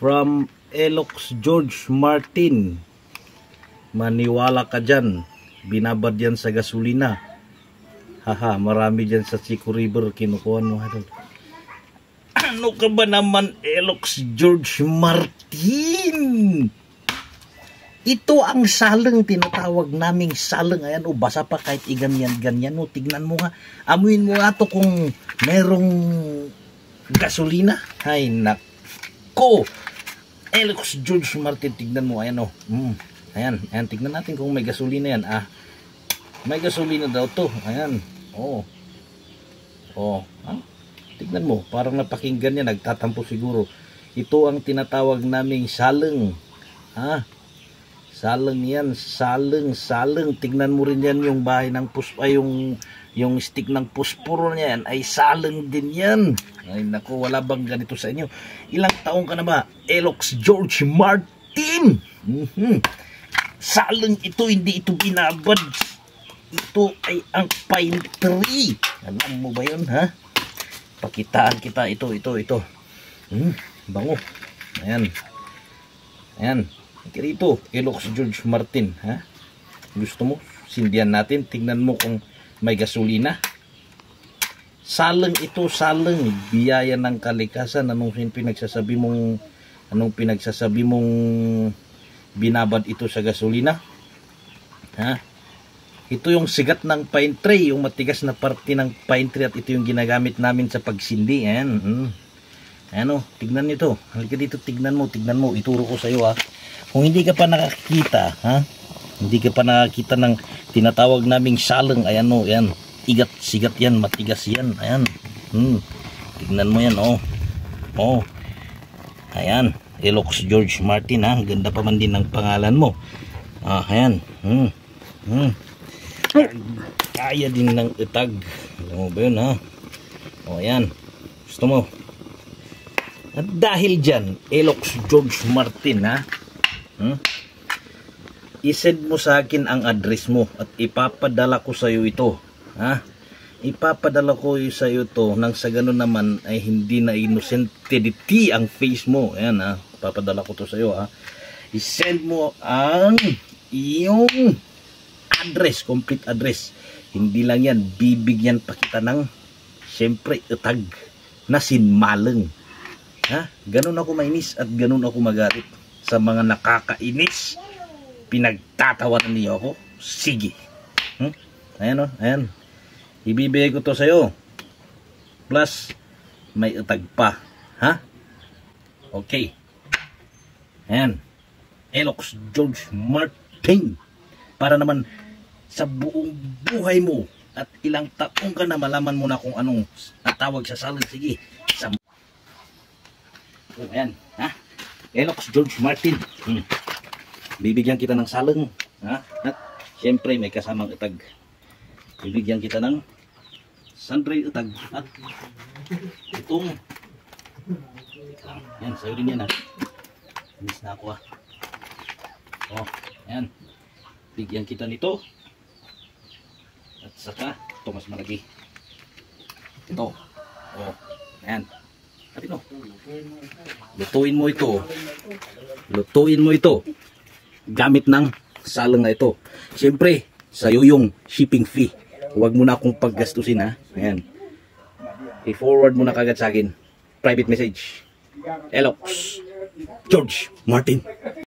from Elox George Martin. Maniwala ka dyan, binabad yan sa gasolina. Haha, marami dyan sa Chico River kinukuha mo. Ano ka ba naman, Elox George Martin? Ito ang salang, tinatawag naming salang. Ayan, o basa pa kahit iganyan-ganyan. O, tignan mo nga. Amuin mo nga to kung merong gasolina. Ay, nako. Elox George Martin, tignan mo. Ayan, o. Ayan, ayan, tignan natin kung may gasolina yan. Ah, may gasolina daw to. Ayan, o. O, ha? Tignan mo, parang napakinggan niya, nagtatampo siguro. Ito ang tinatawag naming salang. Ha? Salang yan, salang. Tignan mo rin yan yung bahay ng yung stick ng puspuro niya yan, ay salang din yan. Ay naku, wala bang ganito sa inyo? Ilang taong ka na ba, Elox George Martin? Salang ito, hindi ito binabad. Ito ay ang pine tree. Alam mo ba yun, ha? Pakitaan kita, ito. Bango. Ayan. Ayan. Ito, Elox George Martin, ha? Gusto mo? Sindihan natin. Tingnan mo kung may gasolina. Salang ito, salang. Biyaya ng kalikasan. Anong pinagsasabi mong binabad ito sa gasolina? Ha? Ito yung sigat ng pine tree, yung matigas na parte ng pine tree, at ito yung ginagamit namin sa pagsindi. Ayan. Ano, tignan nito. Halika dito, tignan mo. Ituro ko sa iyo, ha. Kung hindi ka pa nakakita, ha? Hindi ka pa nakakita ng tinatawag naming salang, ayan o, ayan. Sigat yan, matigas yan, ayan. Tignan mo yan, oh. Oh. Ayan, Elox George Martin, ha. Ganda pa man din ng pangalan mo. Ah, ayan. Kaya din ng itag. Alam mo ba yun, ha? O, ayan. Gusto mo? At dahil dyan, Elox George Martin, ha? I-send mo sa akin ang address mo at ipapadala ko sa iyo ito, ha? Ipapadala ko sa iyo to, nang sa ganun naman ay hindi na innocentity ang face mo. Ayan, ha? Ipapadala ko to sa iyo, ha? I-send mo ang iyong address, complete address. Hindi lang yan, bibigyan pa kita ng syempre itag na sinmalang, ha? Ganun ako mainis at ganun ako magalit sa mga nakakainis. Pinagtatawanan niyo ako. Sige. Ayan, o, ayan. Ibibigay ko to sa'yo. Plus, may itag pa. Ha? Okay. Ayan. Elox George Martin. Para naman sa buong buhay mo at ilang taong ka na, malaman mo na kung anong natawag sa salang. Sige. Ayan. Ha? Elox George Martin. Bibigyan kita ng salang, ha? At siyempre may kasamang itag. Bibigyan kita ng sandray itag. At itong yan, sa'yo din yan, ha? Miss na ako, ha? Oh, ayan. Bigyan kita nito. At saka ito mas malaki. Ito. Oh, ayan. At ito, lutuin mo ito gamit ng salang na ito. Siyempre, sa'yo yung shipping fee. Huwag mo na akong paggastusin, ha. Ayan, i-forward mo na kagad sa akin, private message, Elox George Martin.